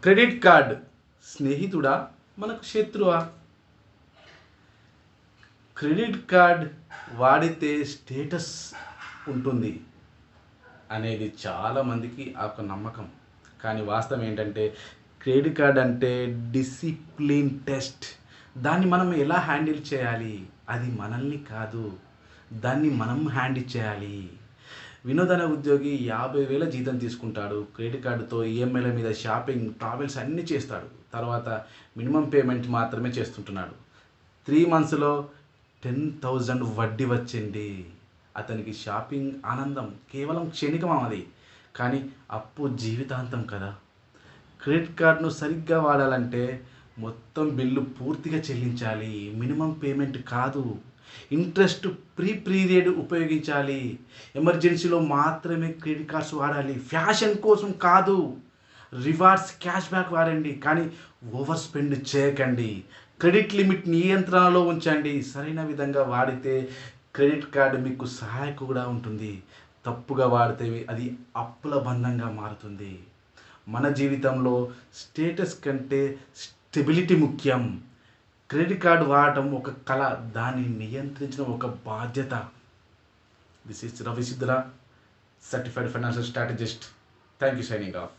Credit card స్నేహితుడా మనకు శత్రువా? Credit card వాడితే స్టేటస్ ఉంటుంది అనేది చాలామందికి ఒక నమ్మకం. కానీ వాస్తవం ఏంటంటే క్రెడిట్ కార్డ్ అంటే డిసిప్లిన్ టెస్ట్. దాన్ని మనం ఎలా హ్యాండిల్ చేయాలి? అది మనల్ని కాదు, దాన్ని మనం హ్యాండిల్ చేయాలి. వినోద్ అనే ఉద్యోగి 50,000 జీతం తీసుకుంటాడు. క్రెడిట్ కార్డుతో ఈఎంఐల మీద షాపింగ్, ట్రావెల్స్ అన్నీ చేస్తాడు. తర్వాత మినిమం పేమెంట్ మాత్రమే చేస్తుంటున్నాడు. 3 మంత్స్లో 10,000 వడ్డీ వచ్చింది. అతనికి షాపింగ్ ఆనందం కేవలం క్షణికం అది, కానీ అప్పు జీవితాంతం కదా. క్రెడిట్ కార్డును సరిగ్గా వాడాలంటే మొత్తం బిల్లు పూర్తిగా చెల్లించాలి, మినిమం పేమెంట్ కాదు. ఇంట్రెస్ట్ పీరియడ్ ఉపయోగించాలి. ఎమర్జెన్సీలో మాత్రమే క్రెడిట్ కార్డ్స్ వాడాలి, ఫ్యాషన్ కోసం కాదు. రివార్డ్స్, క్యాష్ బ్యాక్ వాడండి, కానీ ఓవర్ స్పెండ్ చేయకండి. క్రెడిట్ లిమిట్ నియంత్రణలో ఉంచండి. సరైన విధంగా వాడితే క్రెడిట్ కార్డు మీకు సహాయకుగా ఉంటుంది. తప్పుగా వాడితే అది అప్పుల బంధంగా మారుతుంది. మన జీవితంలో స్టేటస్ కంటే స్టెబిలిటీ ముఖ్యం. క్రెడిట్ కార్డు వాడటం ఒక కళ, దాన్ని నియంత్రించడం ఒక బాధ్యత. This is Ravi Siddhula, certified financial strategist. Thank you. Signing of.